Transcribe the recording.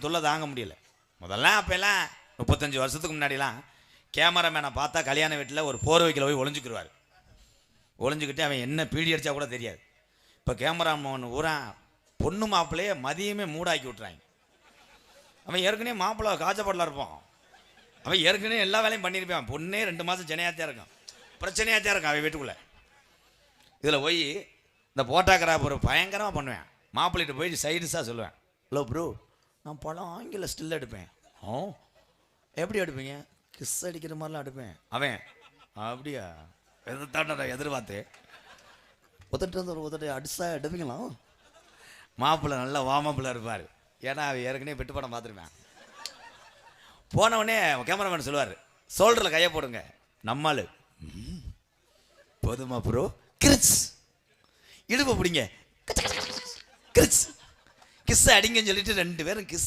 தொல்லை தாங்க முடியல. முதல்ல அப்போல்லாம் 35 வருஷத்துக்கு முன்னாடிலாம் கேமராமேனை பார்த்தா கல்யாண வீட்டில் ஒரு போர்வைக்கில் போய் ஒளிஞ்சுக்கிடுவார். ஒளிஞ்சுக்கிட்டு அவன் என்ன பீடி அடித்தா கூட தெரியாது. இப்போ கேமராமேன் ஊரா பொண்ணு மாப்பிள்ளையே மதியமே மூடாக்கி விட்றாங்க. அவன் ஏற்கனவே மாப்பிள்ளை காய்ச்சப்பாட்டில் இருப்பான். அவன் ஏற்கனவே எல்லா வேலையும் பண்ணியிருப்பான். பொண்ணே 2 மாதம் ஜனையாத்தியாக இருக்கான், பிரச்சனையாத்தியாக இருக்கான் அவன் வீட்டுக்குள்ளே. இதில் போய் இந்த போட்டோகிராஃபர் பயங்கரமாக பண்ணுவேன். மாப்பிள்ளைகிட்ட போய் சைடுஸாக சொல்லுவேன், ஹலோ ப்ரோ, நான் படம் ஆங்கில ஸ்டில் எடுப்பேன். எப்படி எடுப்பீங்க? கிஸ் அடிக்கிற மாதிரிலாம் எடுப்பேன். அவன் அப்படியா எதிர்பார்த்து ஒருத்தட்டு அடிச்சா எடுப்பீங்களா? மாப்பிள்ளை நல்லா வாமாப்பிள்ளை இருப்பார். ஏன்னா அவன் ஏற்கனவே பெட்டு படம் பார்த்துருப்பேன். போனவொடனே கேமராமேன் சொல்லுவார், ஷோல்டரில் கையை போடுங்க. நம்மால் போதுமா ப்ரோ, கிரிச் இடுப்பு பிடிங்க, கிரிச் கிஸ் அடிங்கன்னு சொல்லிட்டு 2 பேரும் கிஸ்